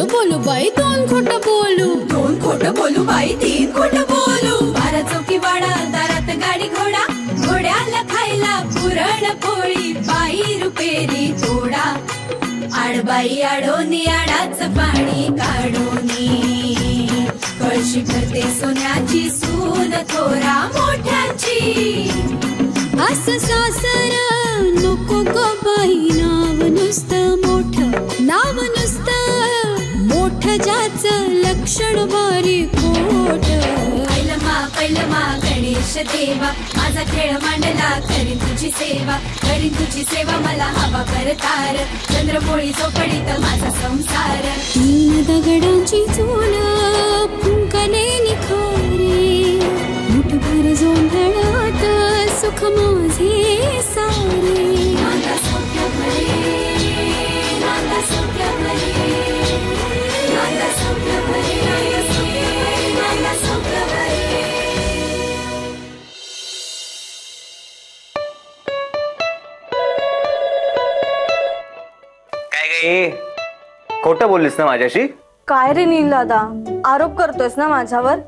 बोलू बाई दोन खोट बोलू, दोन खोट बोलू बाई तीन खोट बोलू. बारा चौकी वाडा दारात गाडी घोडा, घोड्याला खायला पुरण पोळी, बाई रुपेरी थोडा. आडबाई आडोनी आडाच पाणी काढोनी, कळशी भरते सोन्याची सून थोरा मोठ्याची. असं सासर नको ग बाई, नाव नुसतं मोठं, नाव नुसतं मोठं ज्याचं लक्षण बारी खोट. पैलमा गणेश देवा, माझा खेळ मांडला करीन तुझी सेवा, करीन तुझी सेवा मला हवा करतार, चंद्रपोळी चोपडीत माझा संसार. तीन दगडांची चूल फुंकले निखारे, मुठभर जोंधळात सुख माझे सारे. नांदा सौख्य भरे, नांदा सौख्य भरे, नांदा सौख्य भरे, नांदा सौख्य भरे. खोटं बोललीस ना माझ्याशी? काय रे नील दादा, आरोप करतोयस ना माझ्यावर?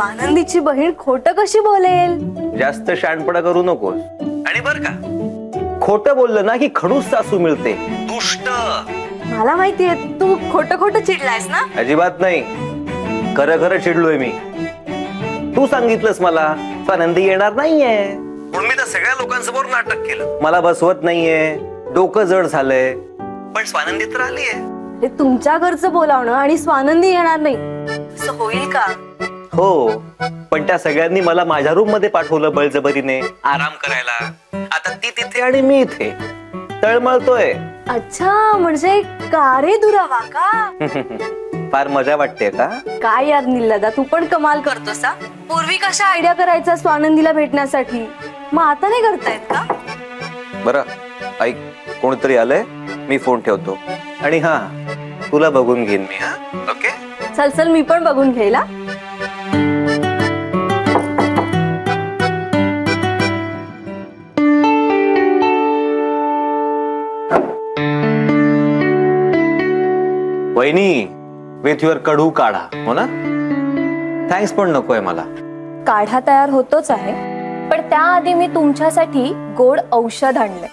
आनंदीची बहीण खोटं कशी बोलेल? जास्त शहाणपणा करू नकोस. आणि बर का, खोटं बोललं ना की खडूस सासू मिळते. दुष्ट. मला माहितीये तू खोटं खोटं चिडलायस ना. अजिबात नाही, खरं खरं चिडलोय मी. तू सांगितलंस मला आनंदी येणार नाहीये, म्हणून मी तर सगळ्या लोकांसमोर नाटक केलं. मला बसवत नाहीये, डोकं जड झालंय, पण स्वानंदी तर आलीये. हे तुमच्या घरचं बोलावणं आणि स्वानंदी येणार नाही असं होईल का? हो, पण त्या सगळ्यांनी मला माझ्या रूम मध्ये पाठवलं बळजबरीने आराम करायला. आता ती तिथे आणि मी इथे तळमळतोय. अच्छा, म्हणजे कारे दुरावा का? फार मजा वाटते का? काय यार नील दादा, तू पण कमाल करतोस. पूर्वी कशा आयडिया करायचा स्वानंदीला भेटण्यासाठी, मग आता नाही करतायत का? बरं ऐक, कोणीतरी आलंय, मी फोन ठेवतो. आणि हा, तुला बघून घेईन मी. हा, ओके. चल चल, मी पण बघून घेईला. वहिनी, विथ युअर कडू काढा. हो ना? थँक्स पण नकोय मला. काढा तयार होतोच आहे, पण त्याआधी मी तुमच्यासाठी गोड औषध आणले.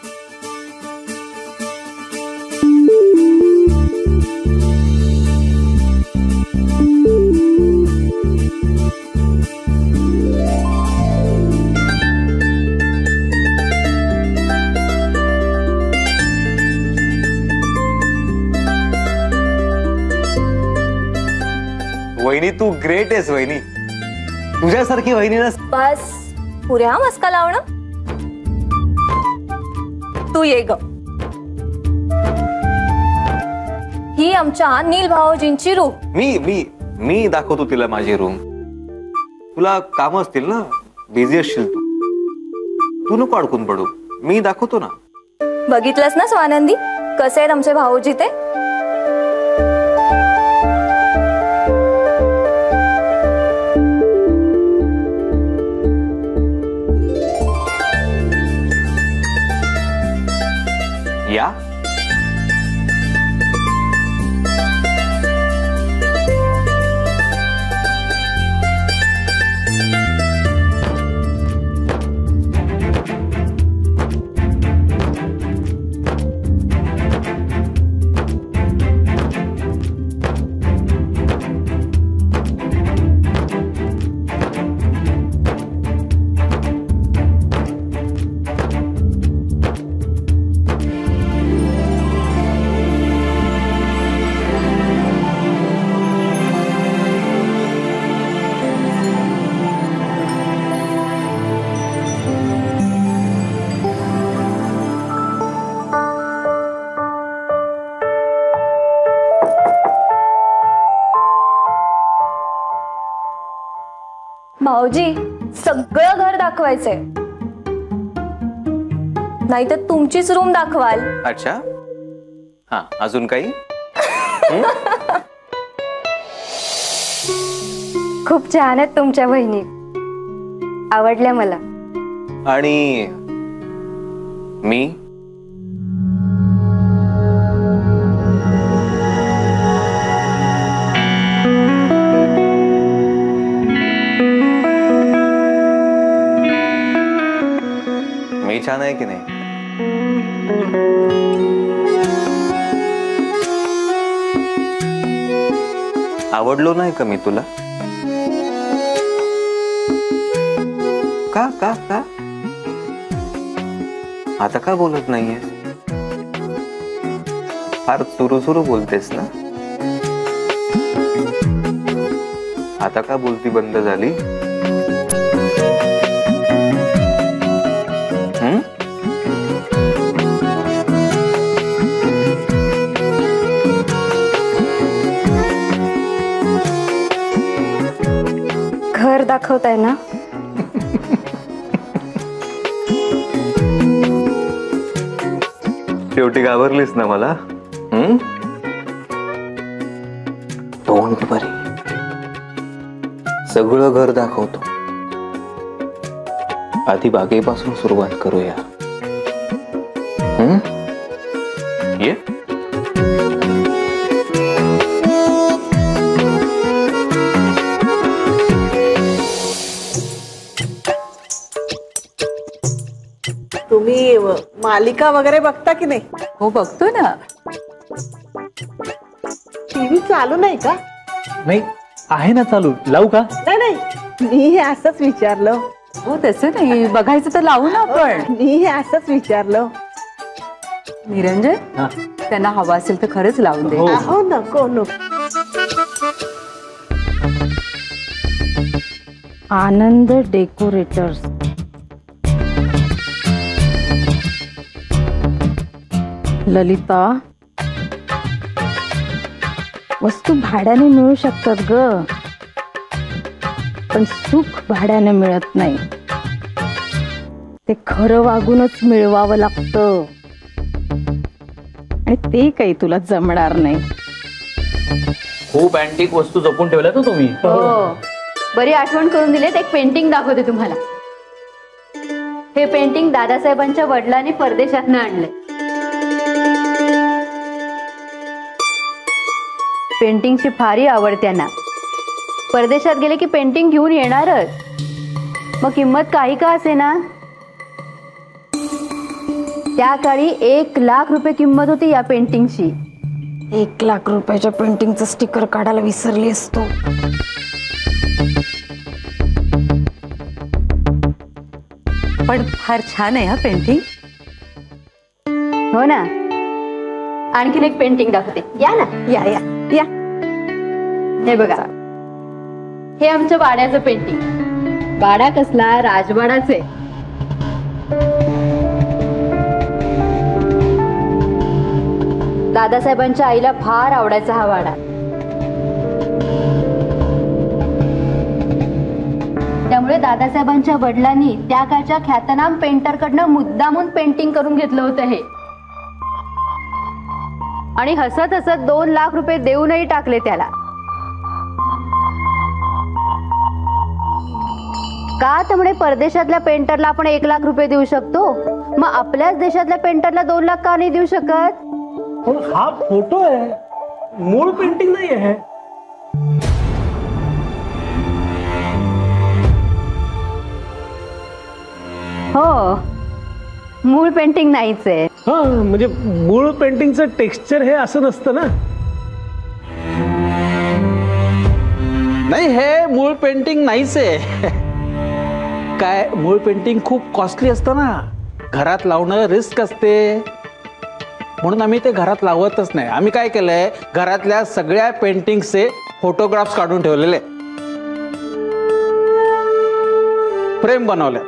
वहिनी तू ग्रेट आहेस वहिनी, तुझ्यासारखी वहिनी ना. बस पुऱ्या मस्का लावणं. तू ये ग. ही आमच्या नील भाऊजींची रूम. मी मी मी दाखवतो तिला माझी रूम. तुला काम असतील ना, बिझी असशील तू. तू नको अडकून पडू, मी दाखवतो ना. बघितलंस ना स्वानंदी, कसे आहेत आमचे भाऊजी ते? या भाऊजी, सगळं घर दाखवायचंय, नाही तर तुमचीच रूम दाखवाल. अच्छा, हा, अजून काही? खूप छान आहेत तुमच्या बहिणी, आवडल्या मला. आणि मी मी छान आहे की नाही? आवडलो नाही का मी तुला? का का का आता का बोलत नाहीये? फार सुरू सुरू बोलतेस ना? आता का बोलती बंद झाली? घर दाखवताय ना? शेवटी घाबरलीस ना मला? डोंट वरी, सगळं घर दाखवतो. आधी बागेपासून सुरुवात करूया. ये. तुम्ही मालिका वगैरे बघता की नाही? हो बघतो ना. टीव्ही चालू नाही का? नाही आहे ना चालू. लावू का? नाही नाही, मी हे असंच विचारलं. हो तसं नाही, बघायचं तर लावू ना आपण. मी हे असंच विचारलं. निरंजन, त्यांना हवा असेल तर खरंच लावून दे. हो नको नको. आनंद डेकोरेटर्स. ललिता, वस्तू भाड्याने मिळू शकतात ग, पण सुख भाड्याने मिळत नाही. ते खरं वागूनच मिळवावं लागतं, आणि ते काही तुला जमणार नाही. खूप अँटिक वस्तू जपून ठेवल्या तो तुम्ही. हो, बरी आठवण करून दिलेत. एक पेंटिंग दाखवते तुम्हाला. हे पेंटिंग दादासाहेबांच्या वडिलांनी परदेशातनं आणलंय. पेंटिंगची फारी आवड त्यांना. परदेशात गेले की पेंटिंग घेऊन येणारच. मग किंमत काही का असे ना, त्या काळी 1,00,000 रुपये किंमत होती या पेंटिंगची. 1,00,000 रुपयाच्या पेंटिंगचं स्टिकर काढायला विसरली असतो. पण फार छान आहे हा पेंटिंग. हो ना. आणखीन एक पेंटिंग दाखवते. या ना, या या या. हे बघा, हे आमच्या वाड्याचं पेंटिंग. वाडा कसला? राजवाडाच आहे. दादासाहेबांच्या आईला फार आवडायचा हा वाडा. त्यामुळे दादासाहेबांच्या वडिलांनी त्या काळच्या ख्यातनाम पेंटरकडनं मुद्दामून पेंटिंग करून घेतलं होतं हे. आणि हसत हसत 2,00,000 रुपये देऊनही टाकले त्याला. का? त्यामुळे परदेशातल्या पेंटरला आपण 1,00,000 रुपये देऊ शकतो, मग आपल्याच देशातल्या पेंटरला 2,00,000 का नाही देऊ शकत? हा फोटो आहे, मूळ पेंटिंग नाही आहे. हो, मूळ पेंटिंग नाहीच आहे. हा म्हणजे मूळ पेंटिंगचं टेक्स्चर हे असं नसतं ना. नाही, हे मूळ पेंटिंग नाहीच आहे. काय, मूळ पेंटिंग खूप कॉस्टली असतं ना, घरात लावणं रिस्क असते, म्हणून आम्ही ते घरात लावतच नाही. आम्ही काय केलंय, घरातल्या सगळ्या पेंटिंगचे फोटोग्राफ्स काढून ठेवलेले, फ्रेम बनवले.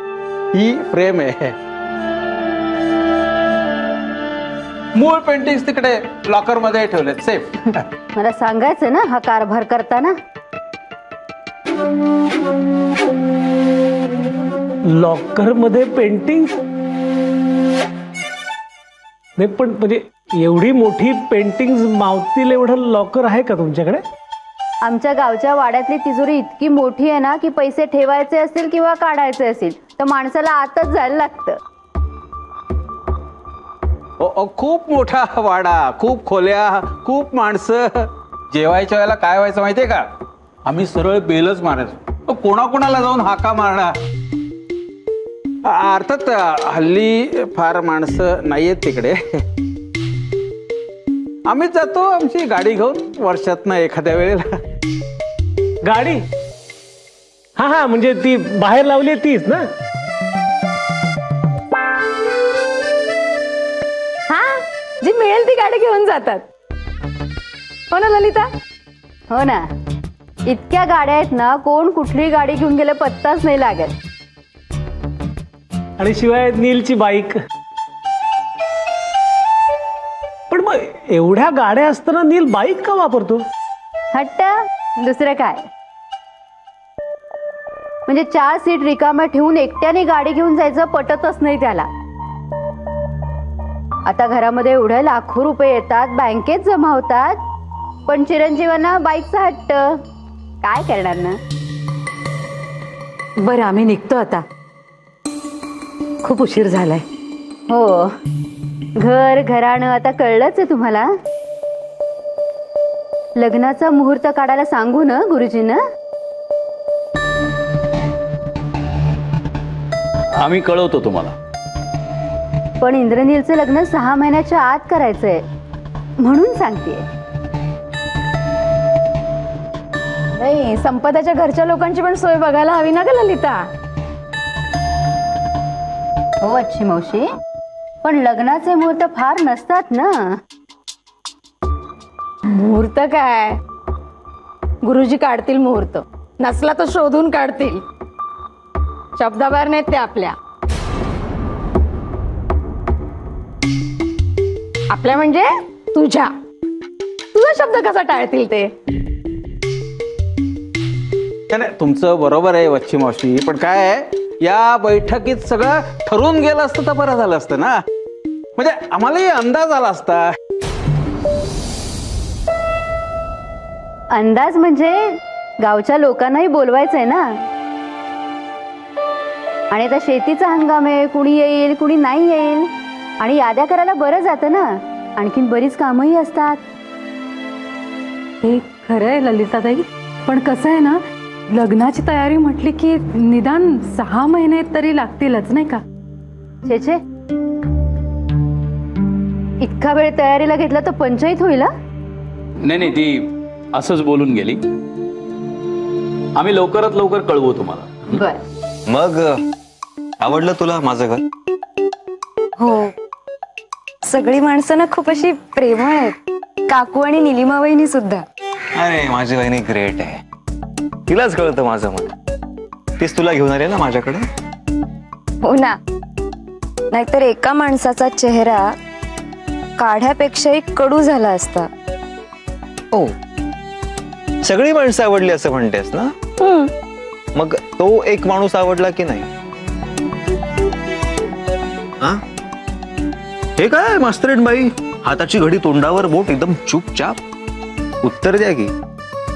ही फ्रेम आहे. मूळ पेंटिंग्स तिकडे लॉकर मध्ये ठेवलेत सेफ. मला सांगायचं ना हा कारभार करताना. लॉकर मध्ये पेंटिंग नाही, पण म्हणजे एवढी मोठी पेंटिंग मावतील एवढं लॉकर आहे का तुमच्याकडे? आमच्या गावच्या वाड्यातली तिजोरी इतकी मोठी आहे ना की पैसे ठेवायचे असतील किंवा काढायचे असतील तर माणसाला आतच जायला लागतं. खूप मोठा वाडा, खूप खोल्या, खूप माणसं. जेवायच्या वेळेला काय व्हायचं माहितीये का, आम्ही सरळ बेलच मारायचो. कोणाकोणाला जाऊन हाका मारणार. अर्थात हल्ली फार माणसं नाहीयेत तिकडे. आम्हीच जातो आमची गाडी घेऊन वर्षातनं एखाद्या वेळेला. गाडी? हा हा, म्हणजे ती बाहेर लावली तीच ना? हा, जी मिळेल ती गाडी घेऊन जातात. हो ना ललिता? हो ना, इतक्या गाड्या आहेत ना, कोण कुठली गाडी घेऊन गेलं पत्ताच नाही लागत. आणि शिवाय नीलची बाईक. पण मग एवढ्या गाड्या असताना नील बाईक का वापरतो? हट्ट, दुसरं काय. म्हणजे 4 सीट रिकाम्या ठेवून एकट्याने गाडी घेऊन जायचं पटतच नाही त्याला. आता घरामध्ये एवढे लाखो रुपये येतात, बँकेत जमा होतात, पण चिरंजीवांना बाईकचा हट्ट. काय करणार ना. बरं, आम्ही निघतो आता, खूप उशीर झालाय. हो, घर घराणं आता कळलंच आहे तुम्हाला. लग्नाचा मुहूर्त काढायला सांगू ना गुरुजींना? आम्ही कळवतो तुम्हाला. पण इंद्रनीलचं लग्न 6 महिन्याच्या आत करायचंय म्हणून सांगतेय. नाही, संपदाच्या घरच्या लोकांची पण सोय बघायला हवी ना ग ललिता? हो अच्छी मावशी, पण लग्नाचे मुहूर्त फार नसतात ना. मुहूर्त काय, गुरुजी काढतील मुहूर्त, नसला तर शोधून काढतील. शब्दाबाहेर नाहीत ते आपल्या. आपल्या म्हणजे तुझा शब्द कसा टाळतील ते? नाही, तुमचं बरोबर आहे वच्छी मावशी, पण काय आहे, या बैठकीत सगळं ठरवून गेलं असतं तर बरं झालं असतं ना. म्हणजे आम्हालाही अंदाज आला असता. अंदाज म्हणजे गावच्या लोकांनाही बोलवायचंय ना. आणि आता शेतीचा हंगाम आहे, कुणी येईल कुणी नाही येईल, आणि याद्या करायला बरं जातं ना. आणखीन बरीच कामही असतात. हे खरं आहे ललिताताई, पण कसं आहे ना, लग्नाची तयारी म्हटली की निदान 6 महिने तरी लागतीलच नाही का? छे, इतका वेळ तयारीला घेतला तर पंचायत होईल. नाही, ती असंच बोलून गेली. आम्ही लवकरात लवकर कळवू तुम्हाला. बर. मग आवडलं तुला माझं घर? हो, सगळी माणसं ना खूप अशी प्रेमळ आहेत. काकू आणि निलिमा वहिनी सुद्धा. अरे माझी वहिनी ग्रेट आहे, तिलाच कळतं माझं मन. तीच तुला घेऊन आली ना माझ्याकडे. हो ना, नाहीतर एका माणसाचा चेहरा काढ्यापेक्षाही कडू झाला असता. हो, सगळी माणसं आवडली असं म्हणतेस ना? मग तो एक माणूस आवडला की नाही? हे काय मास्तरीण बाई, हाताची घडी तोंडावर बोट, एकदम चुपचाप. उत्तर द्या की.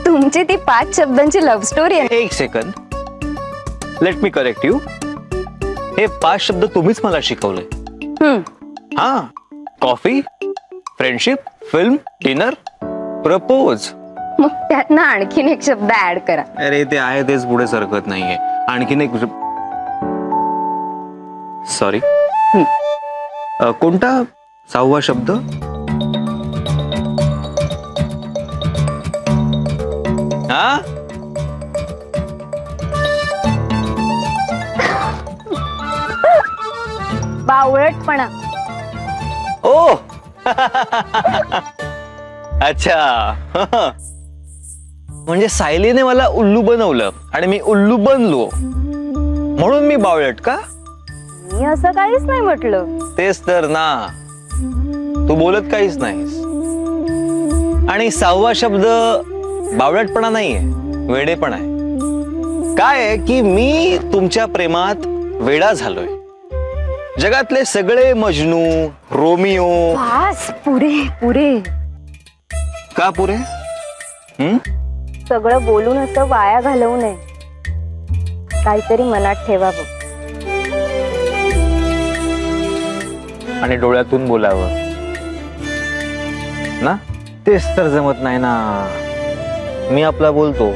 तुमची ती 5 शब्दांची लव्ह स्टोरी आहे. एक second, let me correct you. हे 5 शब्द तुम्हीच मला शिकवले. हा, coffee, friendship, film, dinner, propose. मग त्यात ना आणखीन एक शब्द ऍड करा. अरे ते आहे तेच पुढे सरकत नाहीये. आणखीन एक. सॉरी, कोणता 6वा शब्द? हा, बावळटपणा. ओ अच्छा. म्हणजे सायलीने मला उल्लू बनवलं आणि मी उल्लू बनलो म्हणून मी बावळट का? मी असं काहीच नाही म्हटलं. तेच तर ना, तू बोलत काहीच नाहीस. आणि 6वा शब्द बावळटपणा नाहीये, वेडेपणा आहे. काय आहे की मी तुमच्या प्रेमात वेडा झालोय. जगातले सगळे मजनू, रोमिओ. बस, पुरे पुरे. का पुरे? सगळं बोलून असं वाया घालवू नये, काहीतरी मनात ठेवावं आणि डोळ्यातून बोलावं ना. तेच तर जमत नाही ना. मी आपला बोलतो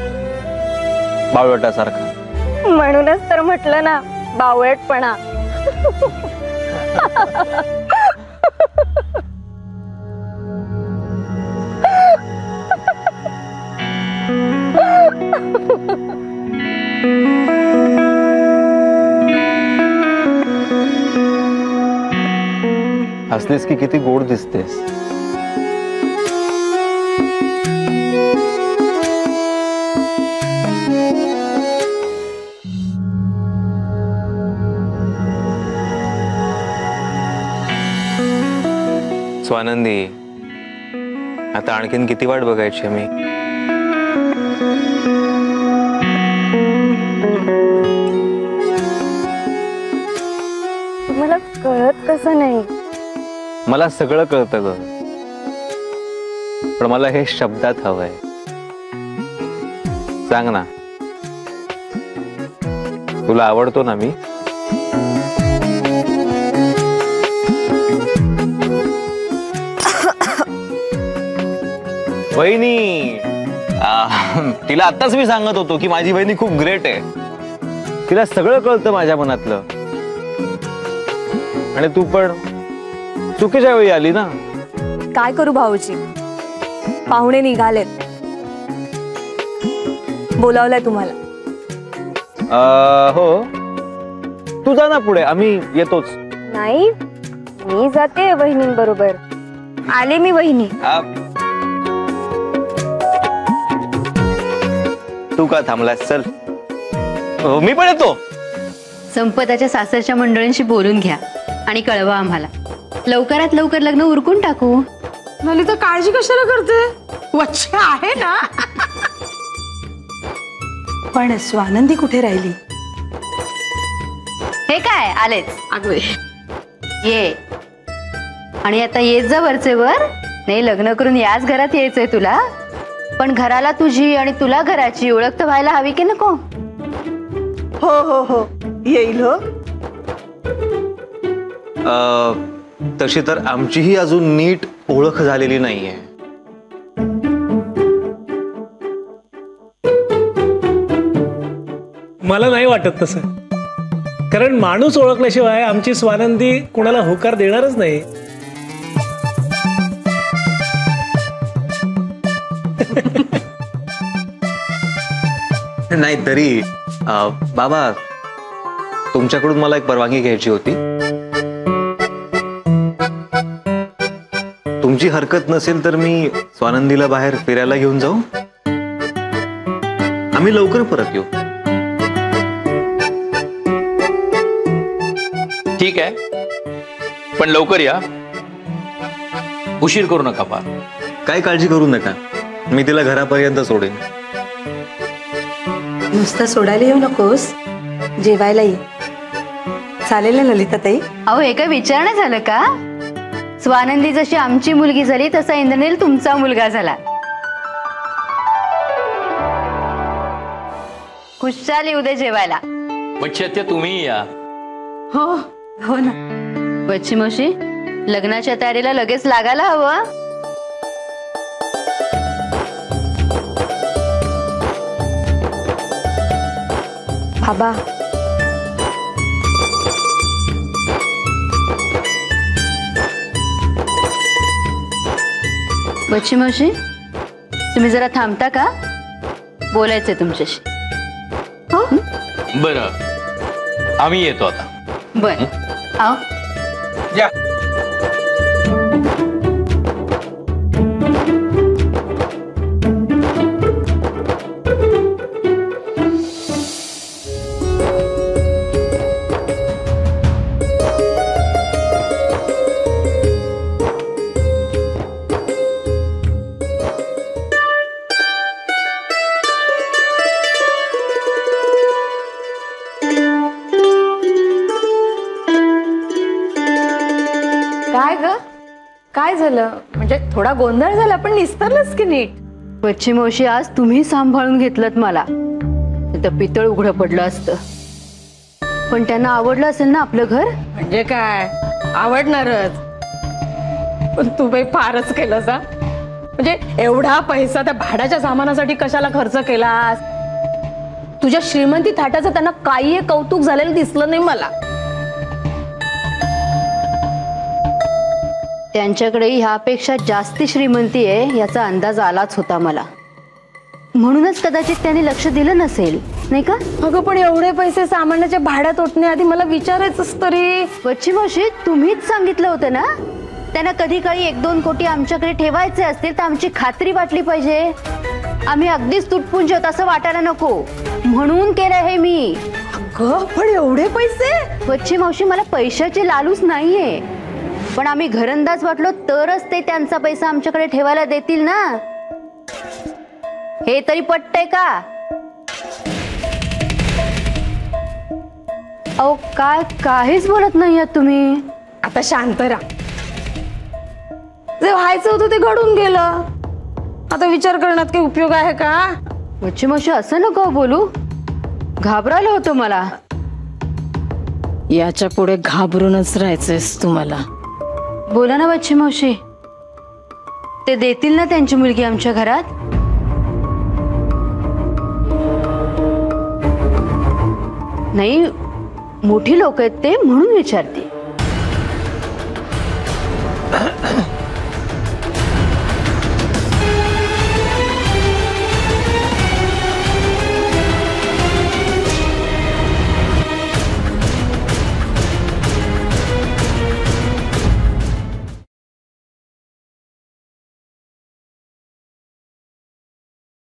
बावळटासारखा. म्हणूनच तर म्हटलं ना, बावळटपणा. हसलीस की किती गोड दिसतेस. स्वानंदी, आता आणखीन किती वाट बघायची मी? तुम्हाला कळत कसं नाही? मला सगळं कळतं ग, पण मला हे शब्दात हवंय. सांग ना, तुला आवडतो ना मी? वहिनी, तिला आत्ताच मी सांगत होतो की माझी वहिनी खूप ग्रेट आहे. तिला सगळं कळतं माझ्या मनातलं. आणि तू पण चुकीच्या वेळी आली ना. काय करू भाऊजी, पाहुणे निघालेत. बोलावलंय तुम्हाला. हो, तू जा ना पुढे, आम्ही येतोच. नाही, मी जाते वहिनींबरोबर. आले मी वहिनी. तू का थांबलास? चल, मी पण येतो. संपदाच्या सासरच्या मंडळींशी बोलून घ्या आणि कळवा आम्हाला. लवकरात लवकर लग्न उरकून टाकू. ललिता काळजी कशाला करते? वच्छा आहे ना. पण स्वानंदी कुठे राहिली? हे काय आलेच? अगं ये. आणि आता येत जा वरचे वर. नाही, लग्न करून याच घरात यायचंय तुला, पण घराला तुझी आणि तुला घराची ओळख तर व्हायला हवी की नको? हो हो हो, येईल हो. तशी तर आमचीही अजून नीट ओळख झालेली नाहीये. मला नाही वाटत तसं, कारण माणूस ओळखल्याशिवाय आमची स्वानंदी कुणाला होकार देणारच नाही. नाही तरी बाबा, तुमच्याकडून मला एक परवानगी घ्यायची होती. तुमची हरकत नसेल तर मी स्वानंदीला बाहेर फिरायला घेऊन जाऊ. आम्ही लवकर परत येऊ. ठीक आहे, पण लवकर या, उशीर करू नका. फार काय काळजी करू नका, मी तिला घरापर्यंत सोडेन. नुसतं सोडायला येऊ नकोस, जेवायला ये. चालेल ना ललिता ताई? अहो, हे काय विचारणं झालं का? स्वानंदी जशी आमची मुलगी झाली तसा इंद्रनील तुमचा मुलगा झाला. खुशाल येऊ दे जेवायला. वच्छा, तुम्ही या. हो हो ना. वच्छी मावशी, लग्नाच्या तयारीला लगेच लागायला हवं. बाबा, वच्छी मावशी, तुम्ही जरा थांबता का? बोलायचंय तुमच्याशी. हो, बरं, आम्ही येतो आता. बर, आओ. या. काय ग, काय झालं? म्हणजे थोडा गोंधळ झाला, पण निस्तरलंच की नीट. वच्छी मावशी, आज तुम्ही सांभाळून घेतलत मला. तर पितळ उघडं पडलं असतं. पण त्यांना आवडलं असेल ना आपलं घर? म्हणजे काय, आवडणारच. पण तू बाई फारच केलंस हा. म्हणजे एवढा पैसा त्या भाड्याच्या सामानासाठी कशाला खर्च केलास? तुझ्या श्रीमंती थाटाचं त्यांना काही कौतुक झालेलं दिसलं नाही मला. त्यांच्याकडे ह्यापेक्षा जास्ती श्रीमंती आहे याचा अंदाज आलाच होता मला, म्हणूनच कदाचित त्यांनी लक्ष दिलं नसेल, नाही का? अगं पण एवढे पैसे सामानाच्या भाड्यात ओतण्याआधी मला विचारायचंच तरी. बच्ची मावशी, तुम्हीच सांगितलं होतं ना त्यांना कधी काळी 1-2 कोटी आमच्याकडे ठेवायचे असतील तर आमची खात्री वाटली पाहिजे. आम्ही अगदीच तुटपुंज होत असं वाटायला नको म्हणून केलं हे मी. अगं पण एवढे पैसे? बच्ची मावशी, मला पैशाची लालूच नाहीये, पण आम्ही घरंदाज वाटलो तरच ते त्यांचा पैसा आमच्याकडे ठेवायला देतील ना. हे तरी पटतंय का? अहो काय काहीच बोलत नाहीये तुम्ही. आता शांत राहा. जे व्हायचं होतं ते घडून गेलं, आता विचार करण्यात काही उपयोग आहे का? बच्ची मावशी असं नको बोलू, घाबरायला होतं मला. याच्या पुढे घाबरूनच राहायचंयस तुम्हाला. बोला ना बच्ची मावशी, ते देतील ना त्यांची मुलगी आमच्या घरात? नाही, मोठी लोक आहेत ते म्हणून विचारते.